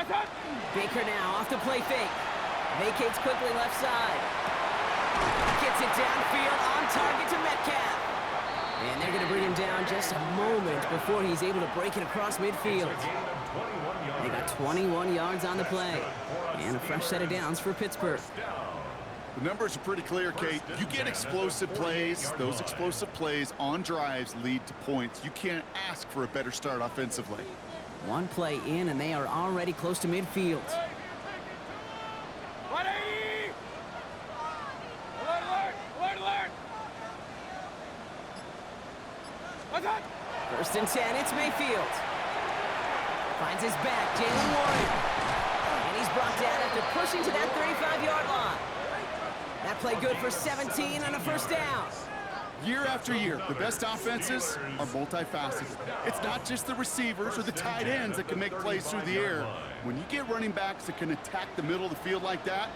Baker now off to play fake. Vacates quickly left side. Gets it downfield on target to Metcalf. And they're going to bring him down just a moment before he's able to break it across midfield. They got 21 yards on the play. And a fresh set of downs for Pittsburgh. The numbers are pretty clear, Kate. You get explosive plays. Those explosive plays on drives lead to points. You can't ask for a better start offensively. One play in, and they are already close to midfield. First and 10, it's Mayfield. Finds his back, Jalen Warren. And he's brought down after pushing to that 35-yard line. That play good for 17 on a first down. Year after year, the best offenses are multifaceted. It's not just the receivers or the tight ends that can make plays through the air. When you get running backs that can attack the middle of the field like that,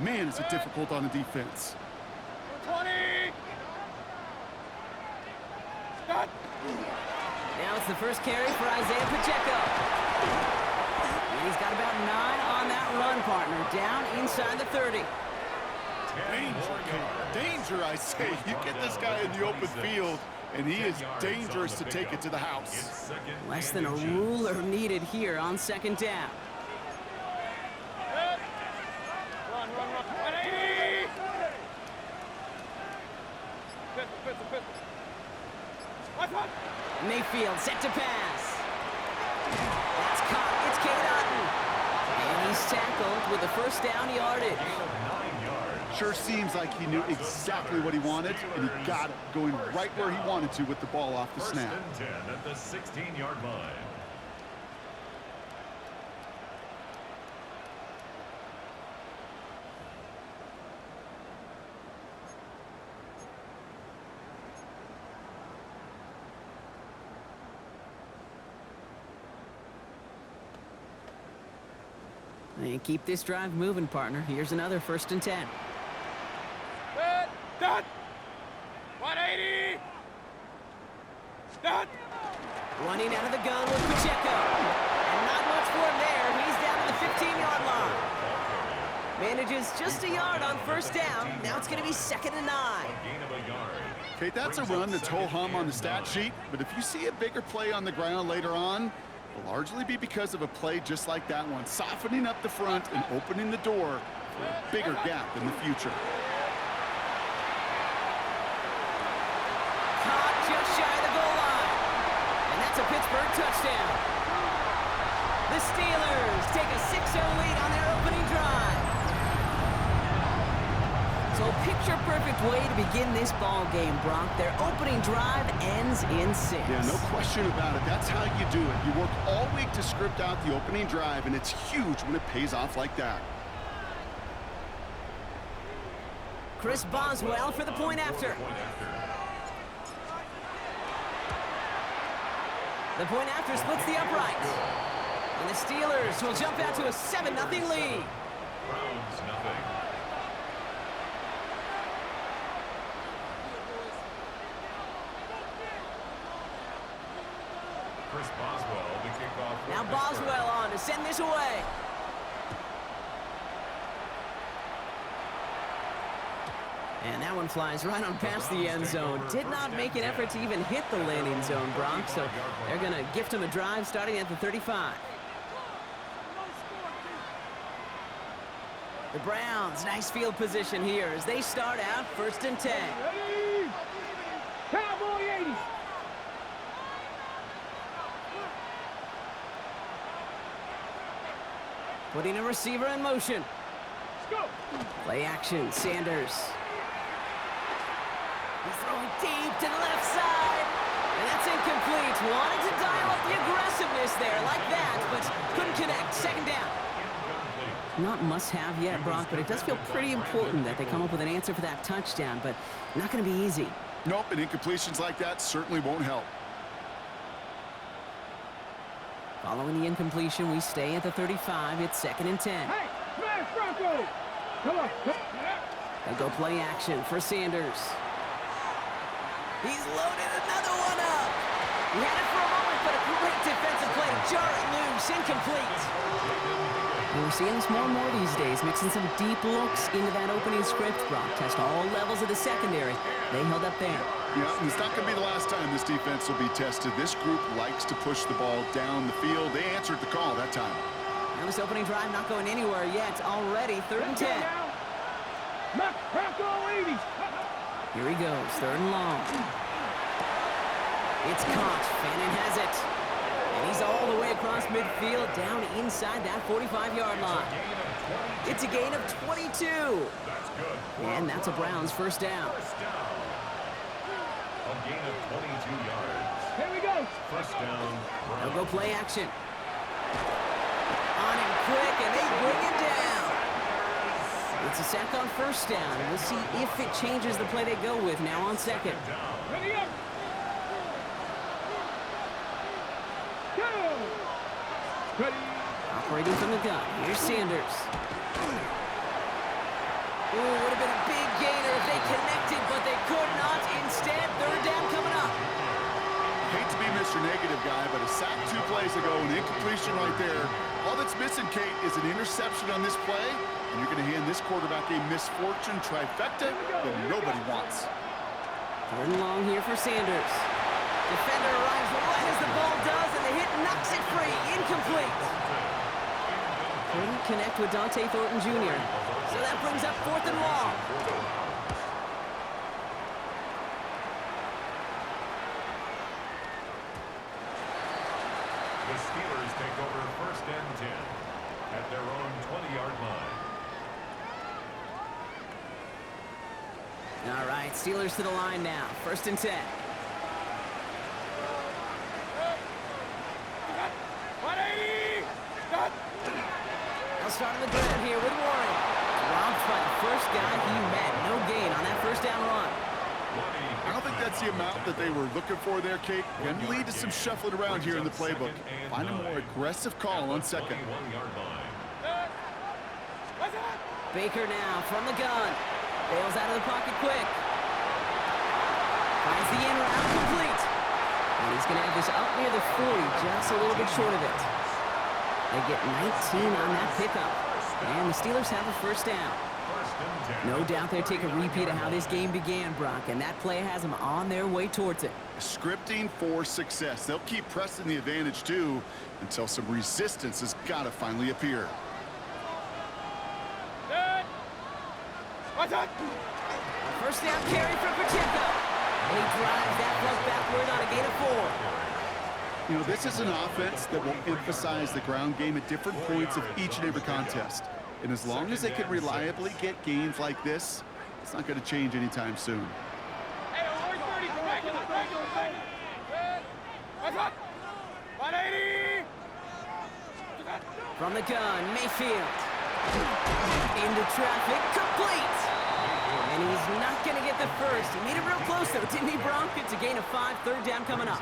man, is it difficult on the defense. 20! Stop! Now it's the first carry for Isaiah Pacheco. And he's got about 9 on that run, partner, down inside the 30. Danger, I say. You get this guy in the open field, and he is dangerous to take it to the house. Less than a ruler needed here on second down. Run, run, run. 180! Mayfield set to pass. That's caught. It's Cade Otton. And he's tackled with the first down yardage. Sure seems like he knew exactly what he wanted, and he got it, going right where he wanted to with the ball off the snap. First and 10 at the 16-yard line. And keep this drive moving, partner. Here's another first and 10. Done! 180! Done! Running out of the gun with Pacheco. And not much for him there. He's down to the 15-yard line. Manages just a yard on first down. Now it's going to be 2nd and 9. Okay, that's a run that's ho-hum on the stat sheet, but if you see a bigger play on the ground later on, it'll largely be because of a play just like that one, softening up the front and opening the door for a bigger gap in the future. Caught just shy of the goal line. And that's a Pittsburgh touchdown. The Steelers take a 6-0 lead on their opening drive. So picture-perfect way to begin this ball game, Brock. Their opening drive ends in 6. Yeah, no question about it. That's how you do it. You work all week to script out the opening drive, and it's huge when it pays off like that. Chris Boswell for the point after. The point after splits the uprights. And the Steelers will jump out to a 7-0 lead. Browns nothing. Chris Boswell, the kickoff. Now Boswell on to send this away. And that one flies right on past the end zone. Did not make an effort to even hit the landing zone, Brock. So they're going to gift him a drive starting at the 35. The Browns, nice field position here as they start out 1st and 10. Ready? Cowboy 80! Putting a receiver in motion. Let's go! Play action, Sanders. He's throwing deep to the left side. And that's incomplete. Wanted to dial up the aggressiveness there like that, but couldn't connect. 2nd down. Not must-have yet, Brock, but it does feel pretty important that they come up with an answer for that touchdown, but not going to be easy. Nope, and incompletions like that certainly won't help. Following the incompletion, we stay at the 35. It's 2nd and 10. Hey, smash Bronco! Come on. They go play action for Sanders. He's loaded another one up. He had it for a moment, but a great defensive play to jar it loose. looks incomplete. We're seeing this more and more these days, mixing some deep looks into that opening script. Brock test all levels of the secondary. They held up there. Yeah, and it's not going to be the last time this defense will be tested. This group likes to push the ball down the field. They answered the call that time. Now this opening drive not going anywhere yet. Already 3rd and 10. Here he goes, 3rd and long. It's caught. Fannin has it. And he's all the way across midfield, down inside that 45-yard line. It's a gain of 22. And that's a Browns first down. A gain of 22 yards. Here we go. First down. They'll go play action. On him quick, and they bring him down. It's a sack on first down. We'll see if it changes the play they go with now on second. Ready up. Go. Ready. Operating from the gun. Here's Sanders. Ooh, would have been a big gainer if they connected, but they could not. Instead, 3rd down coming up. Hate to be Mr. Negative guy, but a sack 2 plays ago, an incompletion right there. All that's missing, Kate, is an interception on this play, and you're going to hand this quarterback a misfortune trifecta that nobody wants. 3rd and long here for Sanders. Defender arrives right as the ball does, and the hit knocks it free. Incomplete. Couldn't connect with Dante Thornton Jr., so that brings up 4th and long. The Steelers take over 1st and 10 at their own 20-yard line. All right, Steelers to the line now. 1st and 10. 180. Done. They'll start on the ground here with Warren. Robbed by the first guy he met. No gain on that 1st down run. I don't think that's the amount that they were looking for there, Kate. Going to lead to some shuffling around here in the playbook. Find a more aggressive call on second. Baker now from the gun. Bails out of the pocket quick. Finds the end route complete. And he's going to have this up near the 40, just a little bit short of it. They get 19 on that pickup. And the Steelers have a 1st down. No doubt they'll take a repeat of how this game began, Brock, and that play has them on their way towards it. Scripting for success. They'll keep pressing the advantage, too, until some resistance has got to finally appear. Good. What's up? A 1st down carry for Pacheco. And he drives that plug backward on a gain of 4. You know, this is an offense that will emphasize the ground game at different points of each and every contest. And as long as they can reliably get gains like this, it's not going to change anytime soon. Hey, 130. Back in the back. Good. What's up? 180. From the gun, Mayfield. Into traffic, complete. And he's not going to get the first. He made it real close, though, didn't he, Bronk? It's a gain of 5, 3rd down coming up.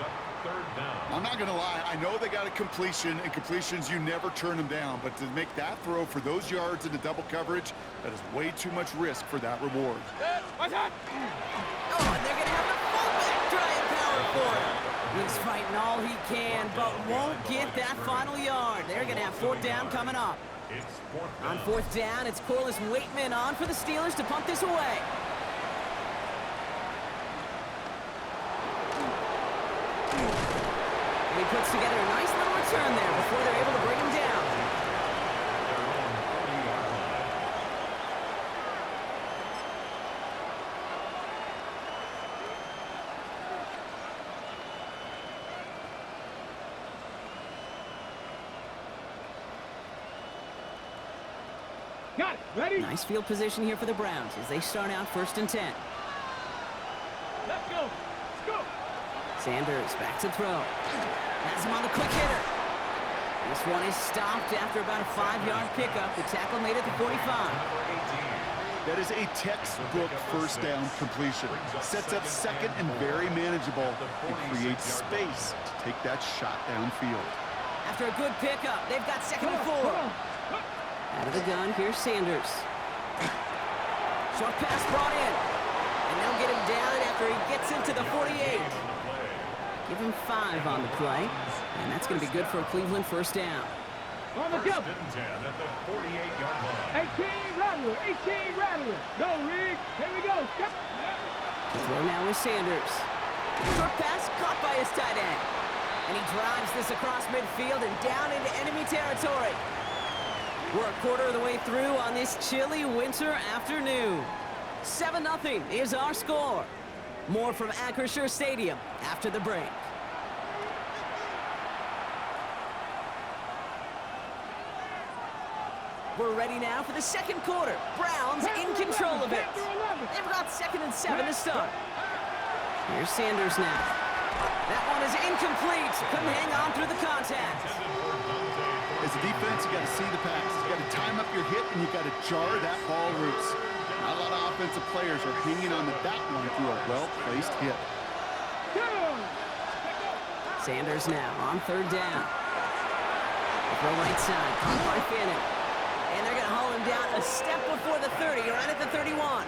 I'm not going to lie. I know they got a completion, and completions, you never turn them down. But to make that throw for those yards into double coverage, that is way too much risk for that reward. What's up? Oh, and they're going to have the fullback try and power for him. He's fighting all he can, but won't get that final yard. They're going to have 4th down coming up. On 4th down, it's Corliss Waitman on for the Steelers to punt this away. And he puts together a nice little return there before they're able to bring him down. Got it. Ready? Nice field position here for the Browns as they start out 1st and 10. Let's go. Let's go. Sanders back to throw. Has him on the quick hitter. This one is stopped after about a 5-yard pickup. The tackle made it to 45. That is a textbook 1st down completion. Sets up second and very manageable and creates space to take that shot downfield. After a good pickup, they've got 2nd and 4. Out of the gun, here's Sanders. Short pass brought in. And they'll get him down after he gets into the 48. Give him 5 on the play. And that's going to be good for a Cleveland first down. On the First jump. and 10 at the 48-yard line. 18 Rattler. 18 Rattler. Go, Rick. Here we go. Step. The throw now is Sanders. Short pass caught by his tight end. And he drives this across midfield and down into enemy territory. We're a quarter of the way through on this chilly winter afternoon. 7-0 is our score. More from Acrisure Stadium after the break. We're ready now for the second quarter. Browns in control of it. They've got 2nd and 7 to start. Here's Sanders now. That one is incomplete. Couldn't hang on through the contact. As a defense, you got to see the pass. You got to time up your hit, and you got to jar that ball loose. Not a lot of offensive players are hanging on to that one through a well-placed hit. Sanders now on 3rd down. Throw right side, caught by Fannin. And they're going to haul him down a step before the 30, right at the 31.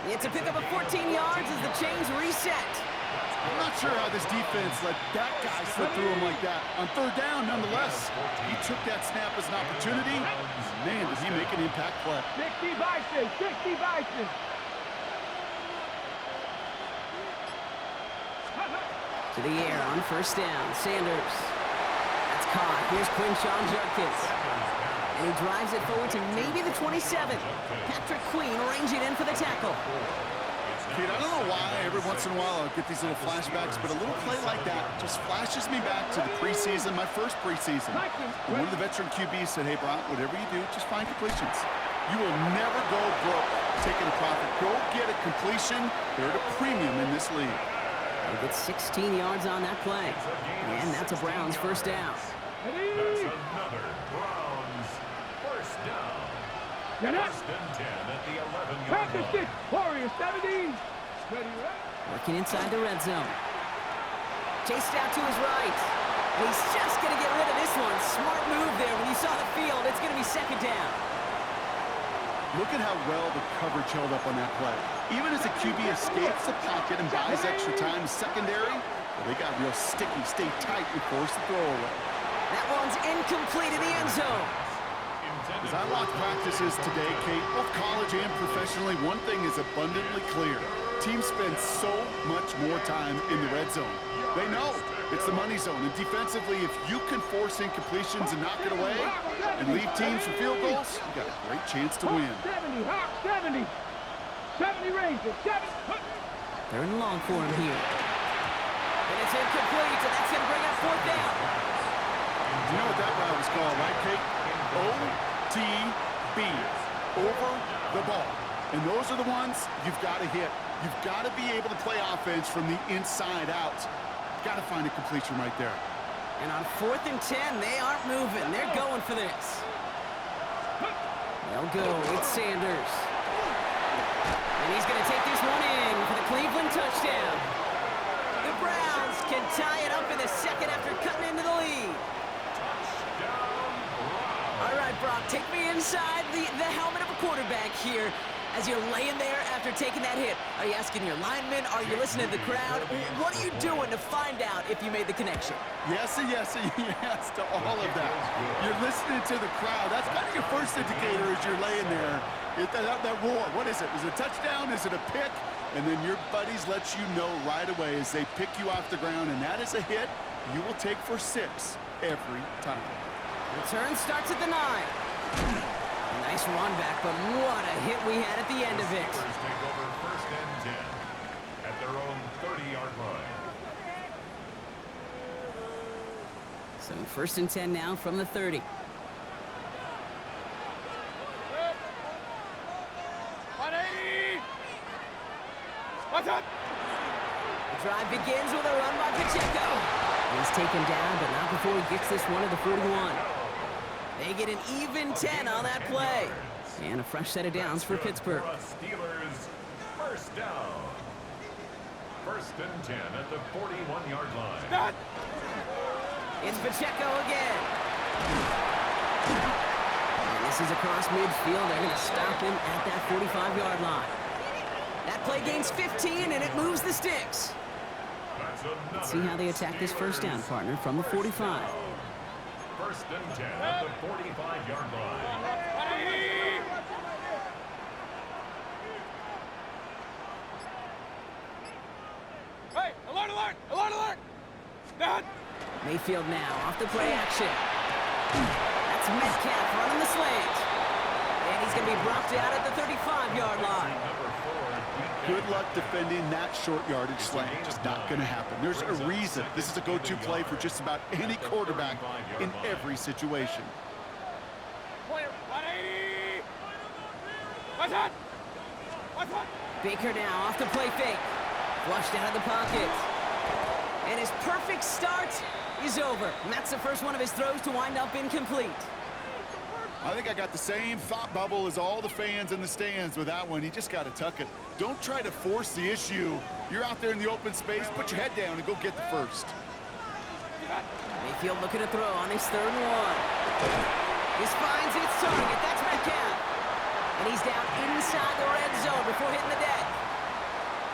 It's a pickup of 14 yards as the chains reset. I'm not sure how this defense let that guy slip through him like that. On 3rd down, nonetheless, he took that snap as an opportunity. Man, did he make an impact play. 60 Bison. 60 Bison. To the air on 1st down. Sanders. That's caught. Here's Quinshawn Judkins. And he drives it forward to maybe the 27. Patrick Queen ranging in for the tackle. Kid, I don't know why every once in a while I'll get these little flashbacks, but a little play like that just flashes me back to the preseason, my first preseason. And one of the veteran QBs said, hey, Brock, whatever you do, just find completions. You will never go broke taking a profit. Go get a completion. They're at a premium in this league. They get 16 yards on that play. And that's a Browns first down. That's another Browns first down. First and 10 at the 11-yard line. Warriors 70. Working inside the red zone. Chased out to his right. And he's just going to get rid of this one. Smart move there. When you saw the field, it's going to be 2nd down. Look at how well the coverage held up on that play. Even as the QB escapes the pocket and buys extra time secondary, well, they got real sticky, stay tight, and force the throw away. That one's incomplete in the end zone. As I watch practices today, Kate, both college and professionally, one thing is abundantly clear. Teams spend so much more time in the red zone. They know it's the money zone. And defensively, if you can force incompletions and knock it away and leave teams for field goals, you got a great chance to win. 70, Hawk 70. 70 Rangers, 70. 3rd and long for him here. And it's incomplete, and that's going to bring up 4th down. You know what that route is called, right, Kate? OTB, over the ball. And those are the ones you've got to hit. You've got to be able to play offense from the inside out. Got to find a completion right there. And on 4th and 10, they aren't moving. They're going for this. They'll go. It's Sanders. And he's going to take this one in for the Cleveland touchdown. The Browns can tie it up in the 2nd after cutting into the lead. All right, Brock, take me inside the helmet of a quarterback here as you're laying there after taking that hit. Are you asking your linemen? Are you listening to the crowd? What are you doing to find out if you made the connection? Yes and yes and yes to all of that. You're listening to the crowd. That's kind of your first indicator as you're laying there. That roar, what is it? Is it a touchdown? Is it a pick? And then your buddies let you know right away as they pick you off the ground, and that is a hit you will take for 6 every time. Return starts at the 9. Nice run back, but what a hit we had at the end of it. Steelers take over 1st and 10 at their own 30-yard line. So 1st and 10 now from the 30. What's up? The drive begins with a run by Pacheco. He's taken down, but not before he gets this one to the 41. They get an even 10 on that play. And a fresh set of downs for Pittsburgh. Steelers first down. 1st and 10 at the 41-yard line. Stop. It's Pacheco again. And this is across midfield. They're going to stop him at that 45-yard line. That play gains 15, and it moves the sticks. Let's see how they attack this first down, partner, from the 45. First and 10 at the 45-yard line. Hey, alert, alert, alert, alert! Dad! Mayfield now off the play action. That's Metcalf running the slant. And he's going to be brought down at the 35-yard line. Good luck defending that short yardage slant. Just not going to happen. There's a reason this is a go-to play for just about any quarterback in every situation. Player, 180! What's that? What's that? Baker now off the play fake. Flushed out of the pocket. And his perfect start is over. And that's the first one of his throws to wind up incomplete. I think I got the same thought bubble as all the fans in the stands with that one. You just got to tuck it. Don't try to force the issue. You're out there in the open space. Put your head down and go get the first. Mayfield looking to throw on his 3rd and 1. This finds its target. That's Metcalf. And he's down inside the red zone before hitting the deck.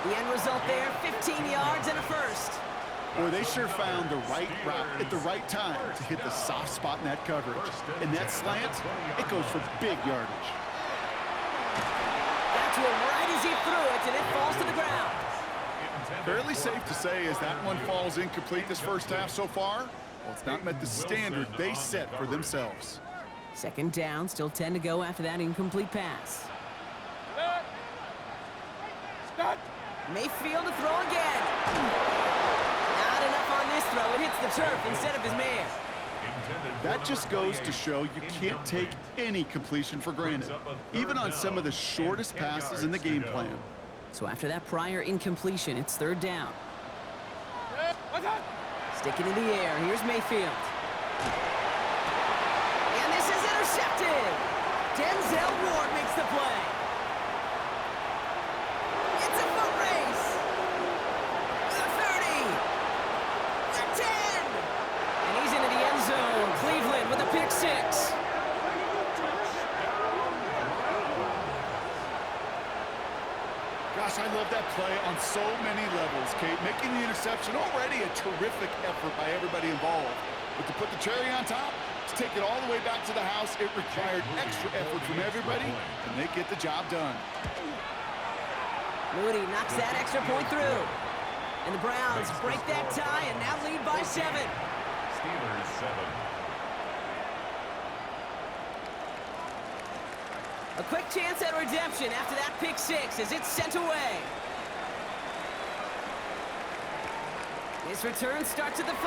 The end result there, 15 yards and a first. Boy, they sure found the right route at the right time to hit the soft spot in that coverage. And that slant, it goes for big yardage. Got to him right as he threw it, and it falls to the ground. Fairly safe to say as that one falls incomplete this first half so far. Well, it's not met the standard they set for themselves. 2nd down, still 10 to go after that incomplete pass. Stop! Mayfield to throw again. Not enough on this throw. It hits the turf instead of his man. That just goes to show you can't take any completion for granted, even on some of the shortest passes in the game plan. So after that prior incompletion, it's 3rd down. What's that? Sticking in the air. Here's Mayfield. And this is intercepted. Denzel Ward makes the play. It's a foot race. The 30. The 10. And he's into the end zone. Cleveland with a pick 6. Gosh, I love that play on so many levels, Kate. Making the interception, already a terrific effort by everybody involved. But to put the cherry on top, to take it all the way back to the house, it required extra effort from everybody, and they get the job done. Moody knocks that extra point through. And the Browns break that tie and now lead by 7. Steelers 7. A quick chance at redemption after that pick 6 as it's sent away. His return starts at the 5.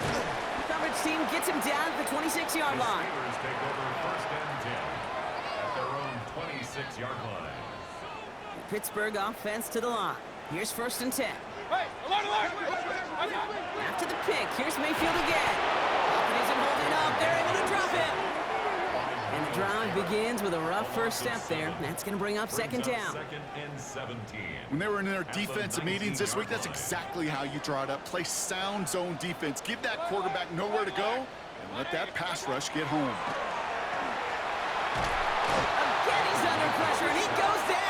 The coverage team gets him down at the 26-yard line. Steelers take over 1st and 10 at their own 26-yard line. The Pittsburgh offense to the line. Here's 1st and 10. Hey, alert, alert! What's that? After the pick, here's Mayfield again. Falcon isn't holding up. They're able to drop him. And the drive begins with a rough first step there. That's going to bring up 2nd down. 2nd and 17. When they were in their defensive meetings this week, that's exactly how you draw it up. Play sound zone defense. Give that quarterback nowhere to go, and let that pass rush get home. Again, he's under pressure, and he goes down.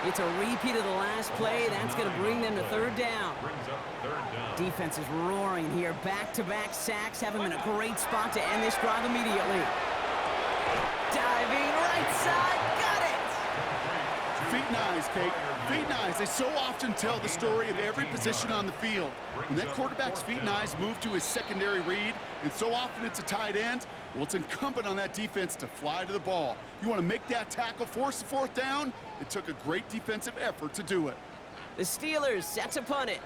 It's a repeat of the last play. That's going to bring them to 3rd down. Brings up 3rd down. Defense is roaring here. Back-to-back sacks have him in a great spot to end this drive immediately. Diving right side, got it! Feet and eyes, Kate. Feet and eyes. They so often tell the story of every position on the field. When that quarterback's feet and eyes move to his secondary read, and so often it's a tight end, well, it's incumbent on that defense to fly to the ball. You want to make that tackle, force the 4th down? It took a great defensive effort to do it. The Steelers set to punt it.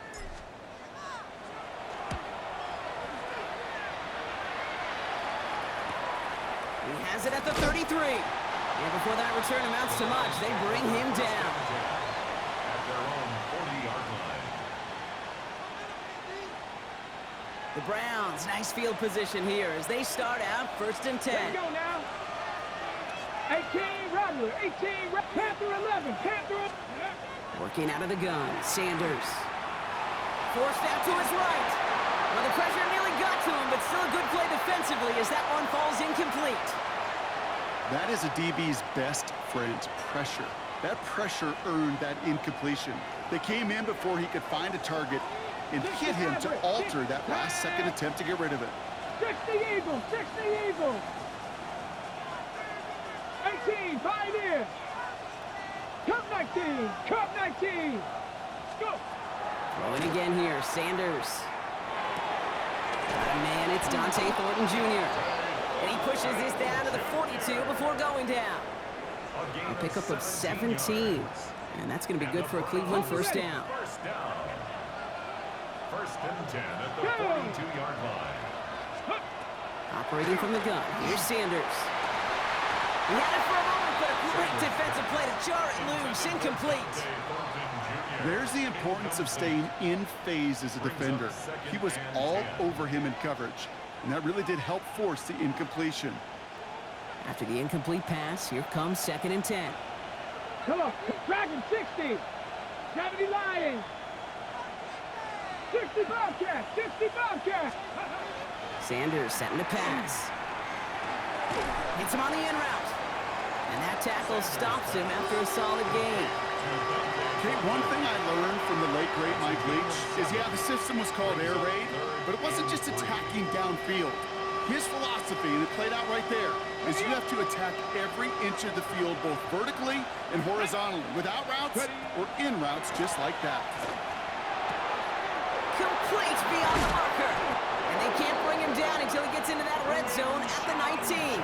He has it at the 33. And before that return amounts to much, they bring him down. At their own 40-yard line. The Browns, nice field position here as they start out 1st and 10. Let's go now. 18, Rattler. 18, Panther 11. Panther 11. Working out of the gun, Sanders. Forced out to his right. Well, the pressure nearly got to him, but still a good play defensively as that one falls incomplete. That is a DB's best friend, pressure. That pressure earned that incompletion. They came in before he could find a target and hit him to alter that last-second attempt to get rid of it. 60 Eagles, 60 Eagles. 18, Pioneer. Cup 19, Cup 19. Go. Throwing again here, Sanders. Got a man, it's Dante Thornton Jr. And he pushes this down to the 42 before going down. A pickup of 17. And that's going to be good for a Cleveland first down. First and 10 at the 42-yard line. Operating from the gun, here's Sanders. He had it for a moment, but a great defensive play to jar it loose, incomplete. There's the importance of staying in phase as a defender. He was all over him in coverage, and that really did help force the incompletion. After the incomplete pass, here comes 2nd and 10. Come on, Dragon 60. 70 Lions. 60 Bobcat, 60 Bobcat. Sanders setting the pass. Hits him on the in route. And that tackle stops him after a solid gain. Okay, one thing I learned from the late, great Mike Leach is, yeah, the system was called air raid, but it wasn't just attacking downfield. His philosophy, and it played out right there, is you have to attack every inch of the field, both vertically and horizontally, without routes or in routes, just like that. Complete beyond the marker. And they can't bring him down until he gets into that red zone at the 19.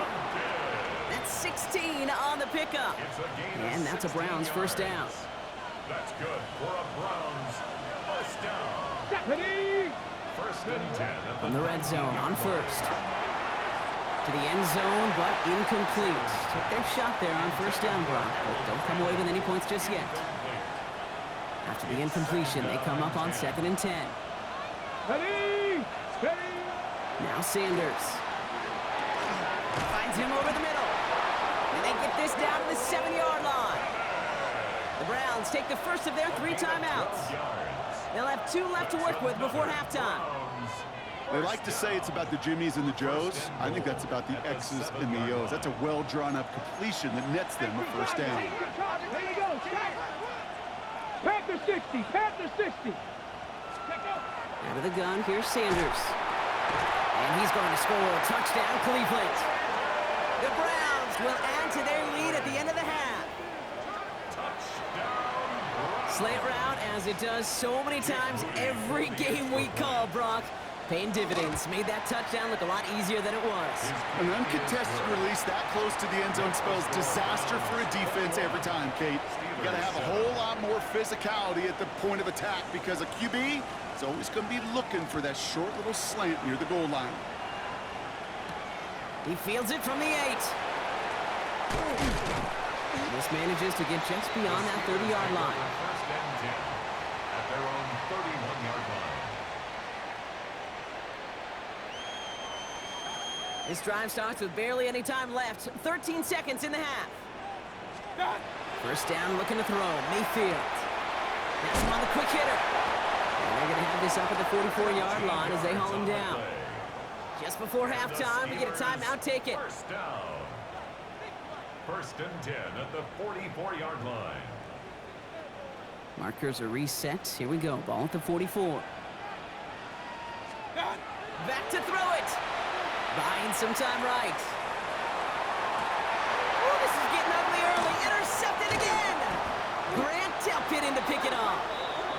That's 16 on the pickup. And that's a Browns first down. That's good for a Browns first down. Stephanie. First and 10 at From the red zone on first. To the end zone, but incomplete. Took their shot there on first down, Brock, but don't come away with any points just yet. After the incompletion, they come up on 2nd and 10. Ready. Ready. Now Sanders. Finds him over the middle. And they get this down to the 7-yard line. The Browns take the first of their 3 timeouts. They'll have 2 left to work with before halftime. They like to say it's about the Jimmies and the Joes. I think that's about the X's and the O's. That's a well-drawn-up completion that nets them a first down. Here you go. Panther 60. Panther 60. Out of the gun, here's Sanders. And he's going to score a touchdown, Cleveland. The Browns will add to their lead at the end of the half. Slant route, as it does so many times every game we call, Brock. Paying dividends. Made that touchdown look a lot easier than it was. An uncontested release that close to the end zone spells disaster for a defense every time, Kate. You got to have a whole lot more physicality at the point of attack because a QB is always going to be looking for that short little slant near the goal line. He fields it from the 8. This manages to get just beyond that 30-yard line. First and 10 at their own 31-yard line. This drive starts with barely any time left. 13 seconds in the half. First down, looking to throw. Mayfield. That's him on the quick hitter. And they're going to have this up at the 44-yard line as they haul him down. Just before halftime, we get a timeout. Take it. First down. First and 10 at the 44-yard line. Markers are reset. Here we go. Ball at the 44. Back to throw it. Buying some time right. Oh, this is getting ugly early. Intercepted again. Grant Delpit in to pick it off.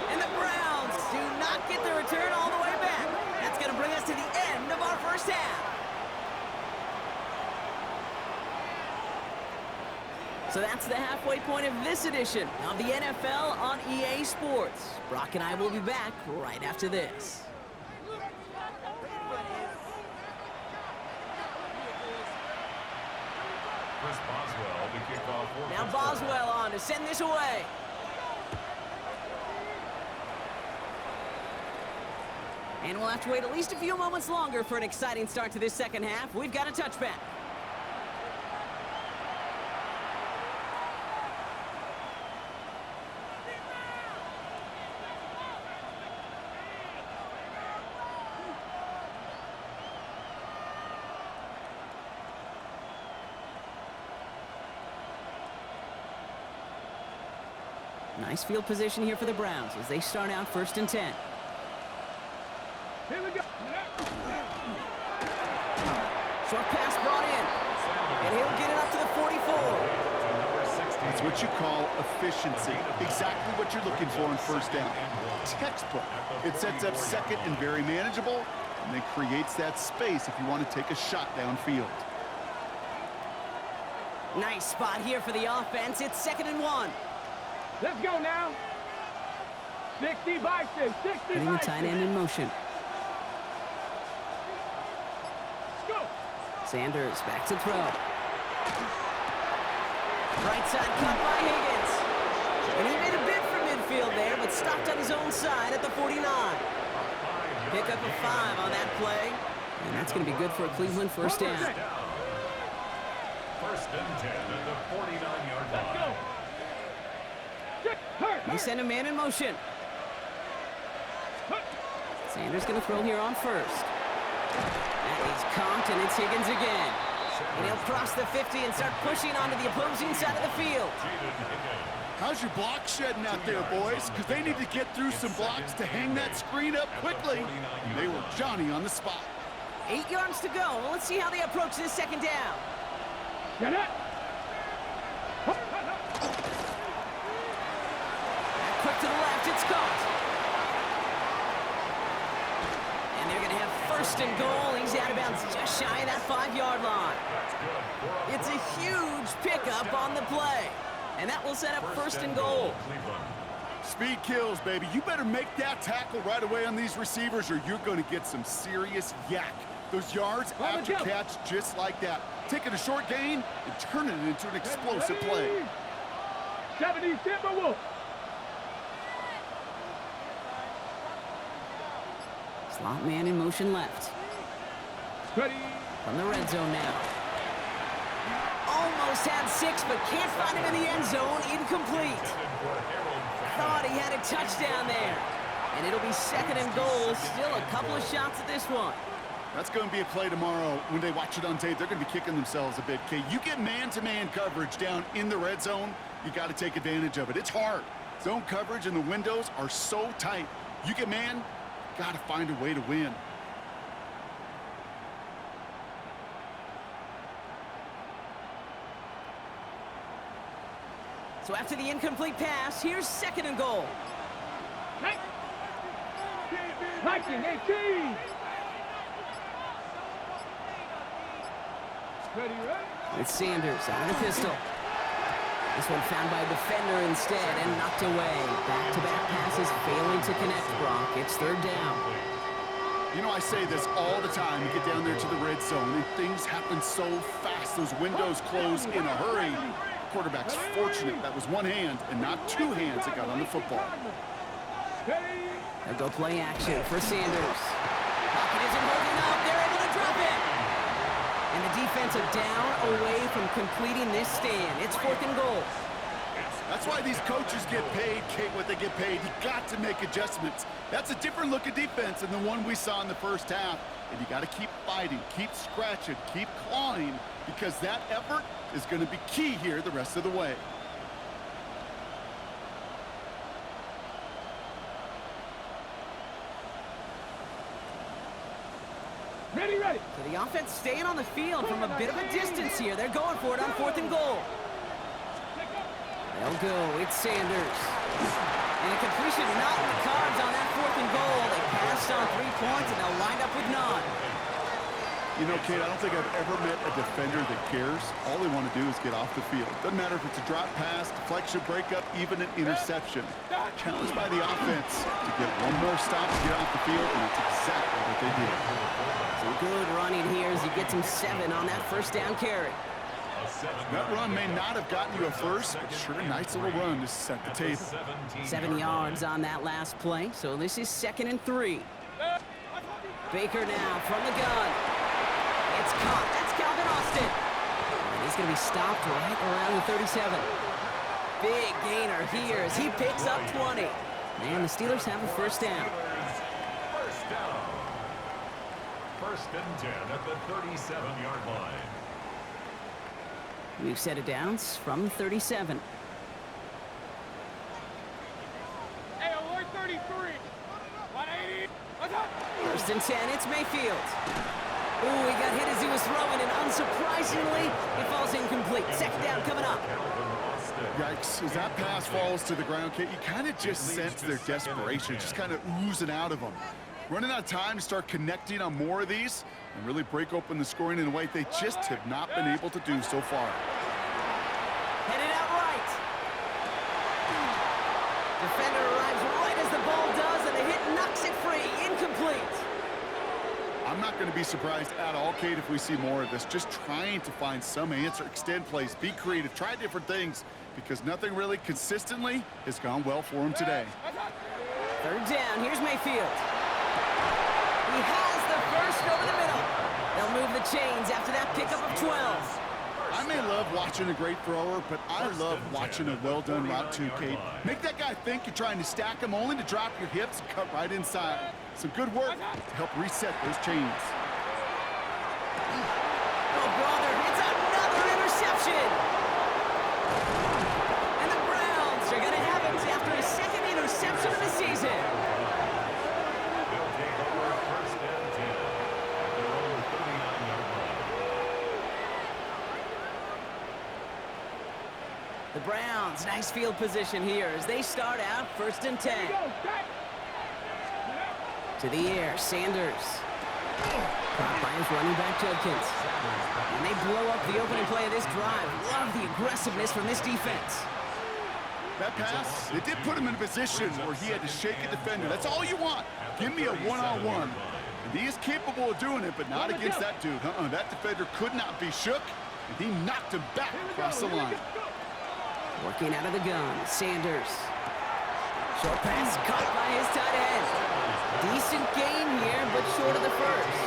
And the Browns do not get the return all the way back. That's going to bring us to the end of our first half. So that's the halfway point of this edition of the NFL on EA Sports. Brock and I will be back right after this. Chris Boswell to kick off for Now Pittsburgh. Boswell on to send this away. And we'll have to wait at least a few moments longer for an exciting start to this second half. We've got a touchback. Nice field position here for the Browns as they start out 1st and 10. Here we go. Short pass brought in. And he'll get it up to the 44. That's what you call efficiency. Exactly what you're looking for in 1st down. Textbook. It sets up 2nd and very manageable, and then creates that space if you want to take a shot downfield. Nice spot here for the offense. It's 2nd and 1. Let's go now. 60 by 6. 60 Putting the tight end in motion. Go. Sanders back to throw. Right side cut by Higgins. And he made a bid for midfield there, but stopped on his own side at the 49. Pick up a 5 on that play. And that's going to be good for a Cleveland 1st down. 1st and 10 at the 49-yard line. They send a man in motion. Sanders going to throw here on 1st. That is conked, and it's Higgins again. And he'll cross the 50 and start pushing onto the opposing side of the field. How's your block shedding out there, boys? Because they need to get through some blocks to hang that screen up quickly. They were Johnny on the spot. 8 yards to go. Well, let's see how they approach this 2nd down. Get it. Quick to the left, it's caught. And they're going to have 1st and goal. He's out of bounds just shy of that 5-yard line. It's a huge pickup on the play. And that will set up 1st and goal. Speed kills, baby. You better make that tackle right away on these receivers or you're going to get some serious yak. Those yards after catch just like that. Taking a short gain and turning it into an explosive play. 70 Timberwolves. Slot man in motion left. Ready. From the red zone now. Almost had 6, but can't find him in the end zone. Incomplete. Thought he had a touchdown there. And it'll be 2nd and goal. Still a couple of shots at this one. That's going to be a play tomorrow. When they watch it on tape, they're going to be kicking themselves a bit. Okay, you get man-to-man coverage down in the red zone, you got to take advantage of it. It's hard. Zone coverage and the windows are so tight. You get man, got to find a way to win. So after the incomplete pass, here's 2nd and goal. 19-18. Ready, ready. It's Sanders out of the pistol. This one found by a defender instead and knocked away. Back-to-back passes failing to connect, Brock. It's 3rd down. You know, I say this all the time. You get down there to the red zone, and things happen so fast. Those windows close in a hurry. Quarterback's fortunate that was one hand and not 2 hands that got on the football. They'll go play action for Sanders. Pocket isn't holding up. They're able to drop it. And the defensive down away from completing this stand. It's 4th and goal. That's why these coaches get paid, Kate, what they get paid. You got to make adjustments. That's a different look at defense than the one we saw in the 1st half. And you got to keep fighting, keep scratching, keep clawing, because that effort is going to be key here the rest of the way. Ready, ready. So the offense staying on the field from a bit of a distance here. They're going for it on 4th and goal. They'll go. It's Sanders. And a completion not in the cards on that 4th and goal. They passed on 3 points, and they'll wind up with none. You know, Kate, I don't think I've ever met a defender that cares. All they want to do is get off the field. Doesn't matter if it's a drop pass, deflection, breakup, even an interception. Challenged by the offense to get one more stop to get off the field, and that's exactly what they did. So good running here as he gets him 7 on that 1st down carry. That run may not have gotten you a first, but sure, a nice little run to set the table. 7 yards on that last play, so this is 2nd and 3. Baker now from the gun. It's caught. That's Calvin Austin. And he's going to be stopped right around the 37. Big gainer here as he picks up 20. And the Steelers have a 1st down. 1st and 10 at the 37-yard line. We've set it down from 37. and 10. It's Mayfield. Ooh, he got hit as he was throwing, and unsurprisingly, it falls incomplete. Second down coming up. Yikes, as that pass falls to the ground, Kate, you kind of just sense their desperation, just kind of oozing out of them. Running out of time to start connecting on more of these and really break open the scoring in a way they just have not been able to do so far. Headed out right. Defender arrives right as the ball does, and the hit knocks it free. Incomplete. I'm not going to be surprised at all, Kate, if we see more of this. Just trying to find some answer, extend plays, be creative, try different things, because nothing really consistently has gone well for him today. Third down. Here's Mayfield. He has the first over the middle. They'll move the chains after that pickup of 12. I may love watching a great thrower, but I love watching a well-done route too, Kate. Make that guy think you're trying to stack him only to drop your hips and cut right inside. Some good work to help reset those chains. Oh, brother, it's another interception. And the Browns are going to have it after his second interception of the season. They'll take over first and 10 at their own 39-yard line. The Browns, nice field position here as they start out first and 10. To the air, Sanders. Caught by his running back, Judkins. And they blow up the opening play of this drive. Love the aggressiveness from this defense. That pass, it did put him in a position where he had to shake a defender. That's all you want. Give me a one-on-one. And he is capable of doing it, but not against that dude. That defender could not be shook, and he knocked him back across the line. Working out of the gun, Sanders. Short pass caught by his tight end. Decent gain here, but short of the first.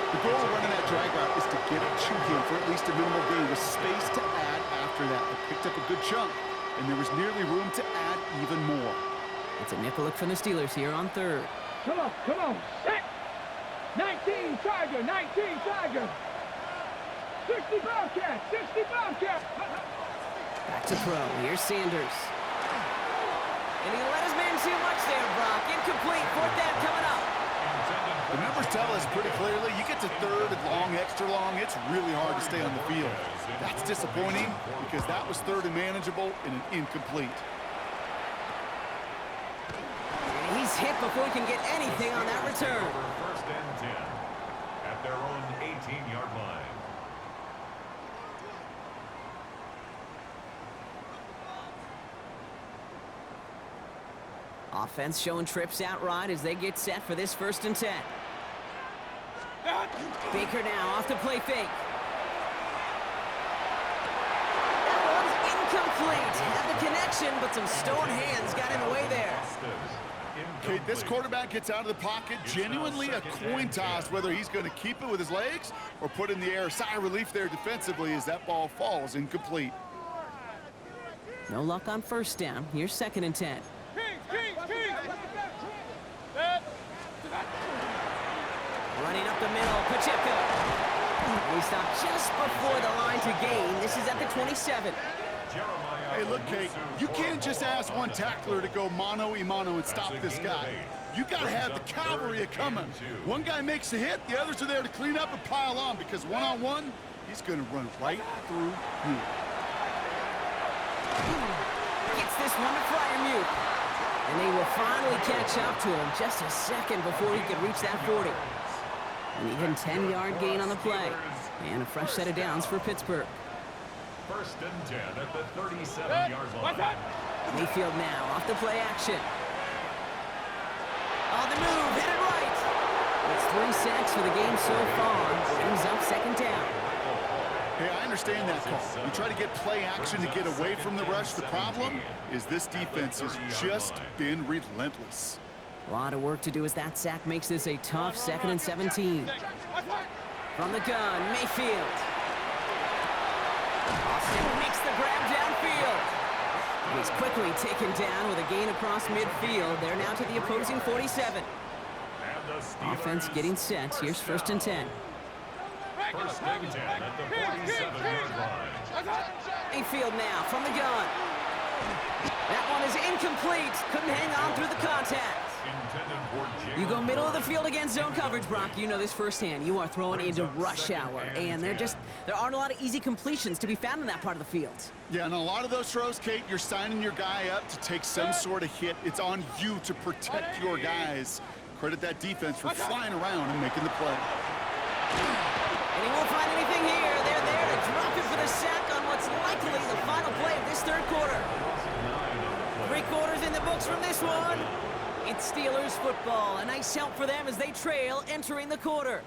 The goal of running that drag route is to get it to him for at least a minimal gain with space to add after that. They picked up a good chunk, and there was nearly room to add even more. It's a nickel look from the Steelers here on third. Come on, set! 19 Tiger, 19 Tiger! 60 Bobcat, 60 Bobcat! Back to throw. Here's Sanders. And he let his man too much there, Brock. Incomplete. Fourth down coming up. The numbers tell us pretty clearly, you get to third and long, extra long, it's really hard to stay on the field. That's disappointing because that was third and manageable and an incomplete. And he's hit before he can get anything on that return. First and 10 at their own 18-yard line. Offense showing trips out right as they get set for this first and 10. Baker now off the play fake. That one's incomplete. Had the connection, but some stone hands got in the way there. Okay, this quarterback gets out of the pocket, genuinely a coin toss whether he's going to keep it with his legs or put in the air. Sigh of relief there defensively as that ball falls incomplete. No luck on first down. Here's second and 10. Running up the middle, Pacheco. And he stopped just before the line to gain. This is at the 27. Hey, look, Kate, you can't just ask one tackler to go mano-a-mano and stop this guy. You got to have the cavalry coming. One guy makes a hit, the others are there to clean up and pile on because one-on-one, he's going to run right through you. Gets this one to Fryermuth. And they will finally catch up to him just a second before he could reach that 40. An even 10-yard gain on the play. And a fresh set of downs for Pittsburgh. First and 10 at the 37-yard line. Mayfield now off the play action. On the move, hit it right. It's 3 sacks for the game so far. Brings up second down. Hey, I understand that call. You try to get play action to get away from the rush. The problem is this defense has just been relentless. A lot of work to do as that sack makes this a tough 2nd and 17. From the gun, Mayfield. Austin makes the grab downfield. And he's quickly taken down with a gain across midfield. They're now to the opposing 47. Offense getting set. Here's first and 10. First and 10 at the 47-yard line. Mayfield now from the gun. That one is incomplete. Couldn't hang on through the contact. You go middle of the field against zone coverage, Brock. You know this firsthand. You are throwing into rush hour, and there aren't a lot of easy completions to be found in that part of the field. Yeah, and a lot of those throws, Kate, you're signing your guy up to take some sort of hit. It's on you to protect your guys. Credit that defense for flying around and making the play. And he won't find anything here. They're there to drop it for the sack on what's likely the final play of this third quarter. 3 quarters in the books from this one. It's Steelers football. A nice help for them as they trail entering the quarter.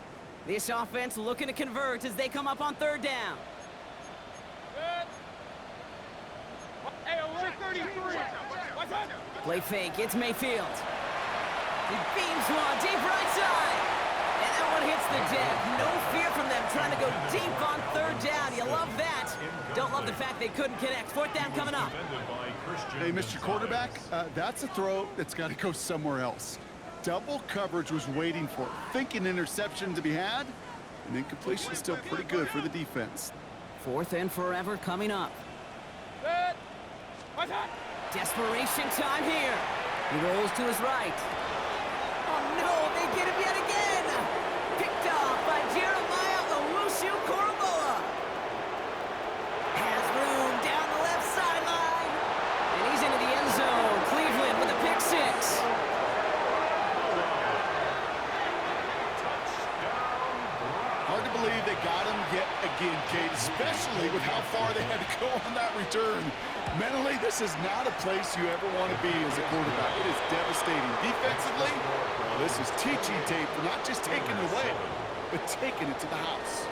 This offense looking to convert as they come up on third down. Hey, alert 33. What's up? Play fake. It's Mayfield. He beams one deep right side. And that one hits the deck. No fear from them trying to go deep on third down. You love that. Don't love the fact they couldn't connect. Fourth down coming up. Hey, Mr. Quarterback, that's a throw that's got to go somewhere else. Double coverage was waiting for it. Thinking interception to be had, and incompletion is still pretty good for the defense. Fourth and forever coming up. Desperation time here. He rolls to his right. Oh no, they get him yet again. Picked off by Jeremiah Owusu-Koramoah. Has room down the left sideline. And he's into the end zone. Cleveland with a pick 6. Hard to believe they got him yet again, Kate, especially with how far they had to go on that return. Mentally, this is not a place you ever want to be as a quarterback. It is devastating. Defensively, well, this is teaching tape for not just taking it away, but taking it to the house.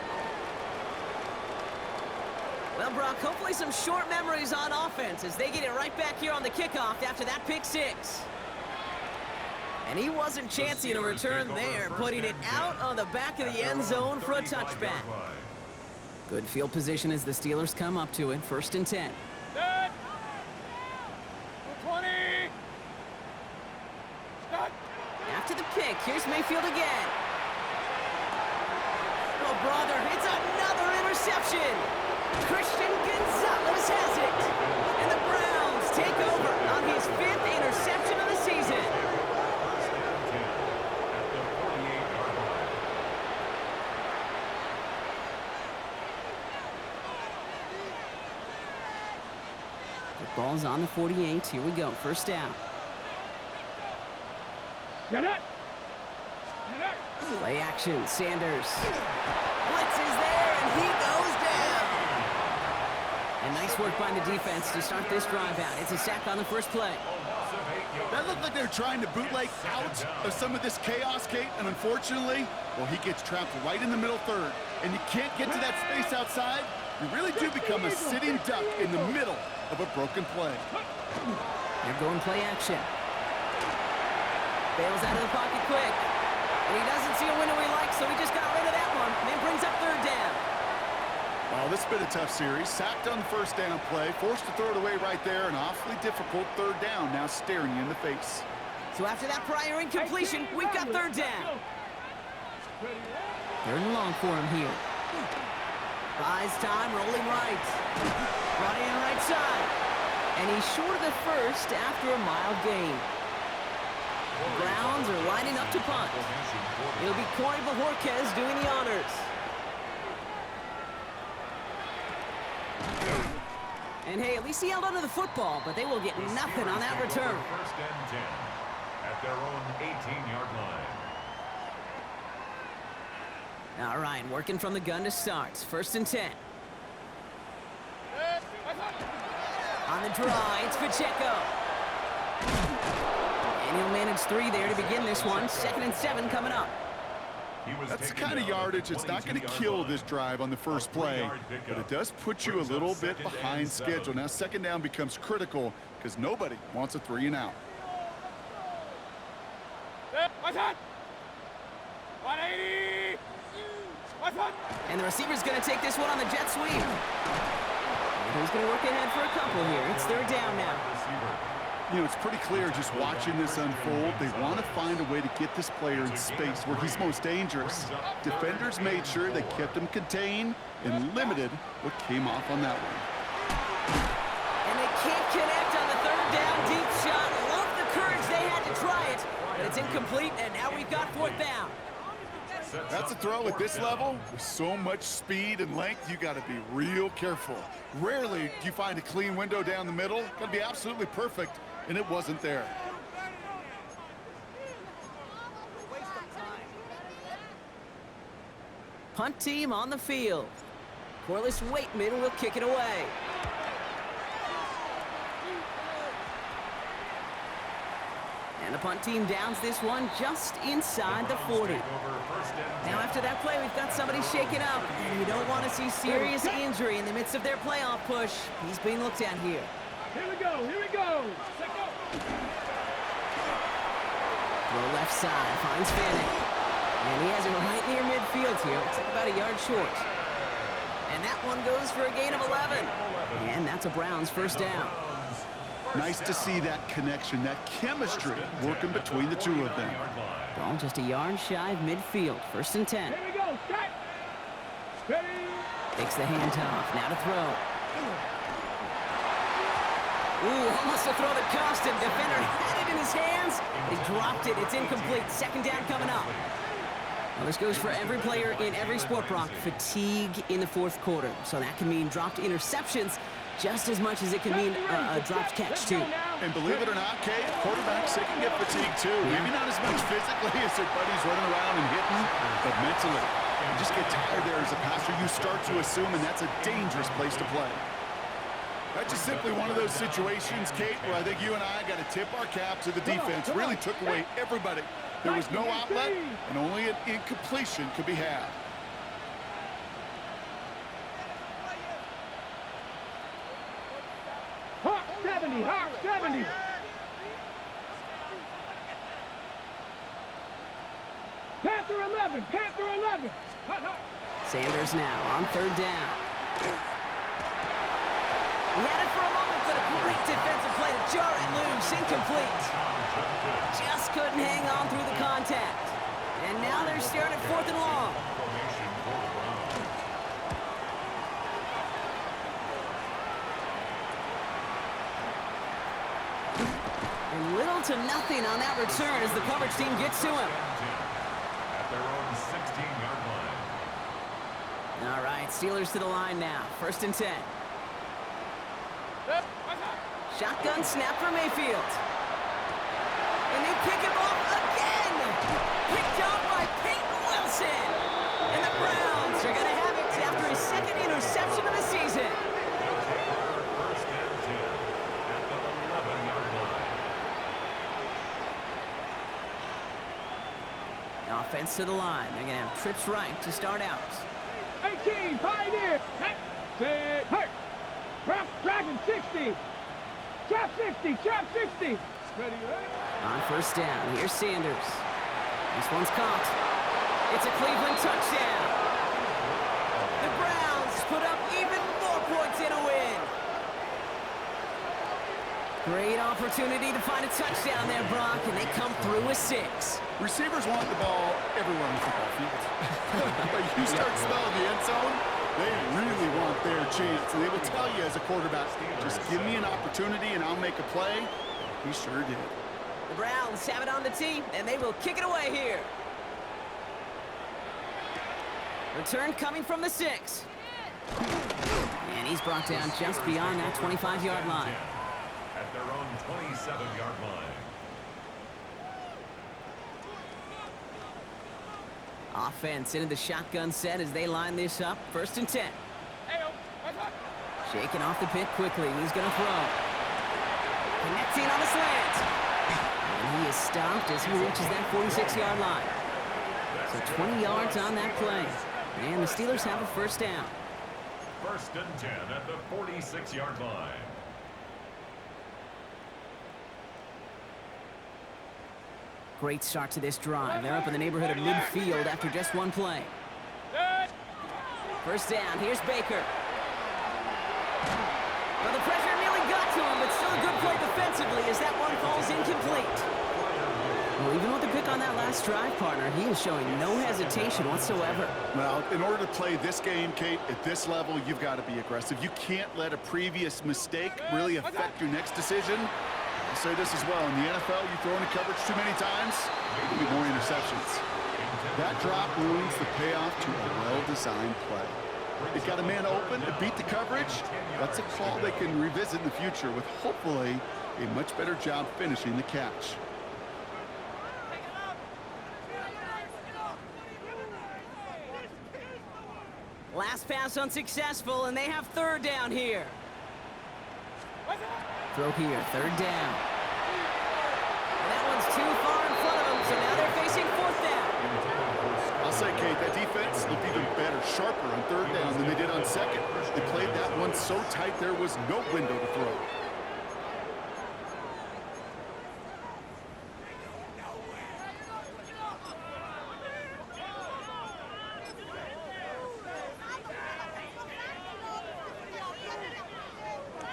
Well, Brock, hopefully some short memories on offense as they get it right back here on the kickoff after that pick 6. And he wasn't chancing a return there, putting it out on the back of the end zone for a touchback. Good field position as the Steelers come up to it. First and 10. Set. 20. Start. After the pick, here's Mayfield again. Oh, brother, it's another interception. Christian Gonzalez has it. And the Browns take over on his 5th interception of the season. The ball's on the 48. Here we go. First down. Get it. Play action. Sanders. Blitz is there, and he goes down. And nice work by the defense to start this drive out. It's a sack on the first play. That looked like they were trying to bootleg out of some of this chaos, Kate, and unfortunately, well, he gets trapped right in the middle third, and you can't get to that space outside. You really do become a sitting duck in the middle of a broken play. They're going play action. Bails out of the pocket quick. And he doesn't see a window he likes, so he just got rid of that one. And then brings up third down. Well, this has been a tough series. Sacked on the first down play, forced to throw it away right there, an awfully difficult third down now staring you in the face. So after that prior incompletion, we've got third down. Third and long for him here. Buys time, rolling right. Brought in right side. And he's short of the first after a mild gain. The Browns are lining up to punt. It'll be Corey Bajorquez doing the honors. And hey, at least he held onto the football, but they will get nothing on that return. First and 10 at their own 18-yard line. All right, working from the gun to start. First and 10. On the draw, it's Pacheco. And he'll manage 3 there to begin this one. 2nd and 7 coming up. That's the kind of yardage that's not going to kill this drive on the first play, but it does put you a little bit behind schedule. Now, second down becomes critical because nobody wants a 3 and out. 180. And the receiver's going to take this one on the jet sweep. And he's going to work ahead for a couple here. It's third down now. You know, it's pretty clear just watching this unfold. They want to find a way to get this player in space where he's most dangerous. Defenders made sure they kept him contained and limited what came off on that one. And they can't connect on the third down deep shot. Love the courage they had to try it. but it's incomplete, and now we've got fourth down. That's a throw at this level. With so much speed and length, you got to be real careful. Rarely do you find a clean window down the middle. Got to be absolutely perfect, and it wasn't there. Punt team on the field. Corliss Waitman will kick it away. And the punt team downs this one just inside the 40. Now after that play, we've got somebody shaken up. And you don't want to see serious injury in the midst of their playoff push. He's being looked at here. Here we go, here we go. Throw left side, finds Fanning. And he has it right near midfield here. It's about a yard short. And that one goes for a gain of 11. And that's a Browns first down. Nice to see that connection, that chemistry working between the two of them. Ball just a yard shy of midfield. First and 10. Here we go, set. Ready. Takes the handoff. Now to throw. Ooh, almost a throw that cost him. Defender had it in his hands. He dropped it. It's incomplete. Second down coming up. Well, this goes for every player in every sport, Brock. Fatigue in the fourth quarter. So that can mean dropped interceptions just as much as it can mean a dropped catch, too. And believe it or not, Kate, quarterbacks, they can get fatigued, too. Maybe not as much physically as their buddies running around and hitting, but mentally. You just get tired there as a passer. You start to assume, and that's a dangerous place to play. That's just simply one of those situations, Kate, where I think you and I got to tip our cap to the defense. Really took away everybody. There was no outlet, and only an incompletion could be had. Hawk 70, Hawk 70. Panther 11, Panther 11. Hot, hot. Sanders now on third down. He had it for a moment, but a great defensive play to jar it loose. Incomplete. Just couldn't hang on through the contact. And now they're staring at fourth and long. And little to nothing on that return as the coverage team gets to him. At their own 16-yard line. All right, Steelers to the line now. First and 10. Shotgun snap for Mayfield. And they pick him off again. Picked off by Peyton Wilson. And the Browns are going to have it after his second interception of the season. First and 10 at the 11-yard line. Offense to the line. They're going to have trips right to start out. 18, Pioneer. Set, hurt. Dragon 60. Trap 60, trap 60. Ready, ready. On first down, here's Sanders. This one's caught. It's a Cleveland touchdown. The Browns put up even more points in a win. Great opportunity to find a touchdown there, Brock, and they come through with 6. Receivers want the ball everywhere on the football field. But you start smelling the end zone, they really want their chance. And they will tell you as a quarterback, just give me an opportunity and I'll make a play. He sure did. The Browns have it on the tee, and they will kick it away here. Return coming from the 6. And he's brought down just beyond that 25-yard line. At their own 27-yard line. Offense into the shotgun set as they line this up. First and 10. Shaking off the pit quickly. He's going to throw. Connecting on the slant. And he is stopped as he reaches that 46-yard line. So 20 yards on that play. And the Steelers have a first down. First and 10 at the 46-yard line. Great start to this drive. They're up in the neighborhood of midfield after just one play. First down. Here's Baker. Well, the pressure nearly got to him, but still a good play defensively as that one falls incomplete. Well, even with the pick on that last drive, partner, he is showing no hesitation whatsoever. Well, in order to play this game, Kate, at this level, you've got to be aggressive. You can't let a previous mistake really affect your next decision. I'll say this as well. In the NFL, you throw into coverage too many times, there'll be more interceptions. That drop ruins the payoff to a well-designed play. It got a man open to beat the coverage. That's a call they can revisit in the future with hopefully a much better job finishing the catch. Last pass unsuccessful, and they have third down here. Throw here, third down. And that one's too far in front of them, so now they're facing fourth down. I'll say, Kate, that defense looked even better, sharper on third down than they did on second. They played that one so tight there was no window to throw.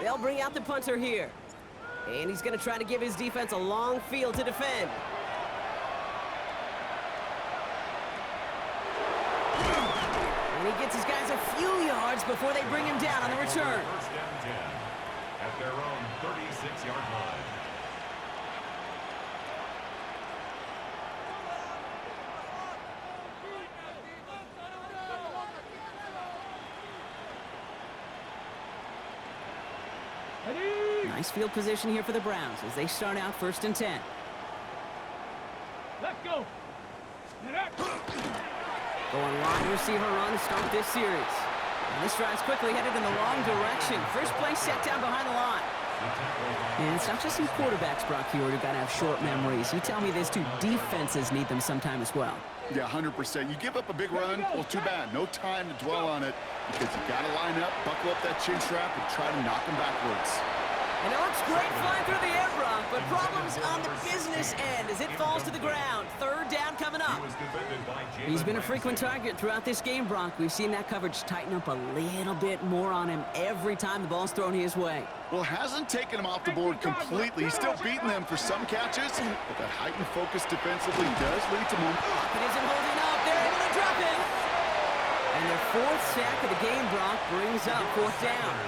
They'll bring out the punter here. And he's going to try to give his defense a long field to defend. And he gets his guys a few yards before they bring him down on the return. First and 10 at their own 36-yard line. Nice field position here for the Browns as they start out first and 10. Let's go. Going wide receiver run to start this series. And this drive's quickly headed in the wrong direction. First play set down behind the line. And it's not just some quarterbacks, Brock, here who got to have short memories. You tell me these two defenses need them sometime as well. Yeah, 100%. You give up a big run, well, too bad. No time to dwell on it because you got to line up, buckle up that chin strap, and try to knock them backwards. And it looks great flying through the air, Brock, but problems on the business end as it falls to the ground. Third down coming up. He's been a frequent target throughout this game, Brock. We've seen that coverage tighten up a little bit more on him every time the ball's thrown his way. Well, hasn't taken him off the board completely. He's still beating them for some catches, but that heightened focus defensively does lead to more. It isn't holding up. They're able to drop it. And their fourth sack of the game, Brock, brings up fourth down.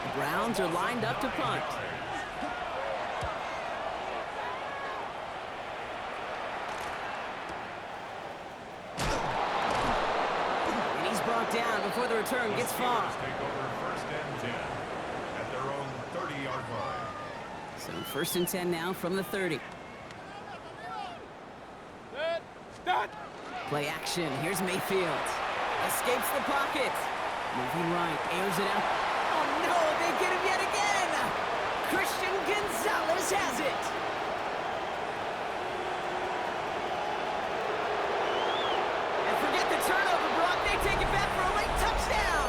The Browns are lined up to punt. And he's brought down before the return gets far. Take over first and 10 at their own 30-yard line. So first and 10 now from the 30. Done. Play action. Here's Mayfield. Escapes the pocket. Moving right. Airs it out. Oh, no. They get him yet again. Christian Gonzalez has it. And forget the turnover, Brock. They take it back for a late touchdown.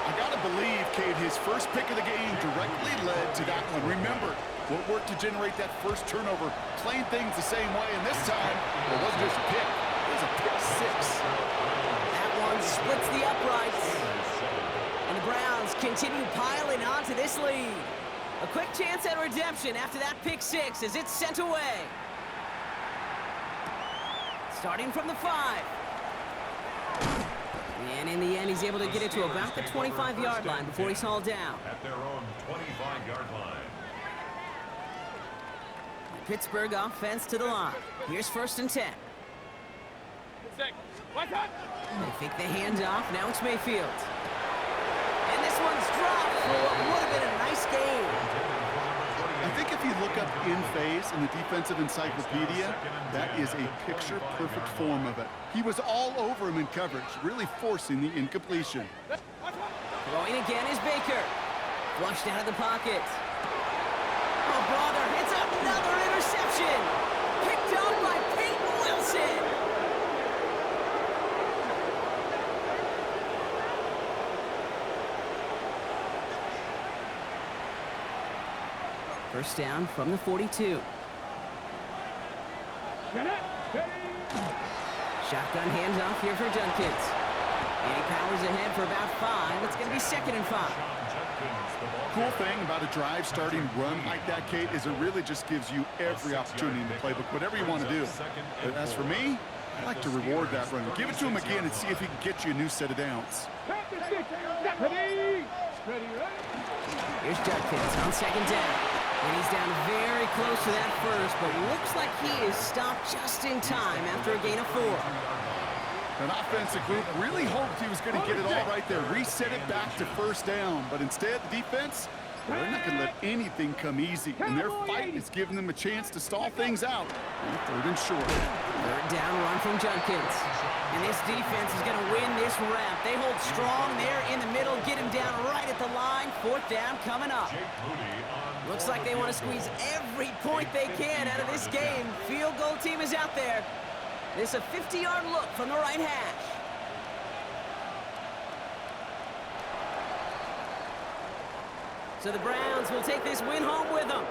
I got to believe, Kate, his first pick of the game directly led to that one. Remember, what worked to generate that first turnover, playing things the same way, and this time, it wasn't just a pick. It was a pick six. That one splits the uprights. And the Browns continue piling on to this lead. A quick chance at redemption after that pick six as it's sent away. Starting from the 5. And in the end, he's able to get it to about the 25-yard line before he's hauled down. At their own 25-yard line. The Pittsburgh offense to the line. Here's first and 10. What's up? They fake the handoff. Now it's Mayfield. And this one's dropped for what would have been a nice game. I think if you look up in phase in the defensive encyclopedia, that is a picture-perfect form of it. He was all over him in coverage, really forcing the incompletion. Throwing again is Baker. Flushed out of the pocket. Oh, brother, it's another interception. Picked up by Peyton Wilson. First down from the 42. Shotgun handoff here for Junkins. And he powers ahead for about 5. It's going to be second and 5. Cool thing about a drive starting run like that, Kate, is it really just gives you every opportunity in the playbook, whatever you want to do. But as for me, I like to reward that run. Give it to him again and see if he can get you a new set of downs. Here's Judkins on second down. And he's down very close to that first, but looks like he is stopped just in time after a gain of 4. An offensive group really hoped he was going to get it all right there, reset it back to first down. But instead, the defense, they're not going to let anything come easy. And their fight is giving them a chance to stall things out. And 3rd and short. 3rd down run from Judkins. And this defense is going to win this round. They hold strong there in the middle, get him down right at the line. 4th down coming up. Looks like they want to squeeze every point they can out of this game. Field goal team is out there. This is a 50-yard look from the right hash. So the Browns will take this win home with them.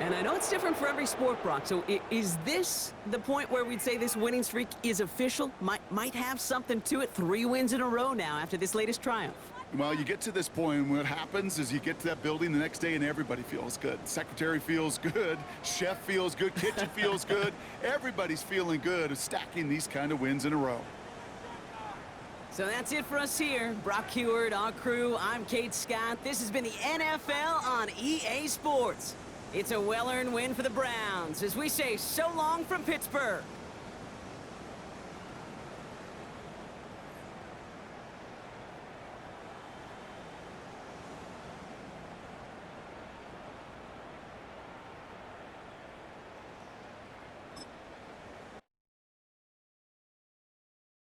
And I know it's different for every sport, Brock. So is this the point where we'd say this winning streak is official? Might have something to it. 3 wins in a row now after this latest triumph. Well, you get to this point, and what happens is you get to that building the next day and everybody feels good. Secretary feels good, chef feels good, kitchen feels good. Everybody's feeling good of stacking these kind of wins in a row. So that's it for us here. Brock Heward, our crew, I'm Kate Scott. This has been the NFL on EA Sports. It's a well-earned win for the Browns as we say so long from Pittsburgh.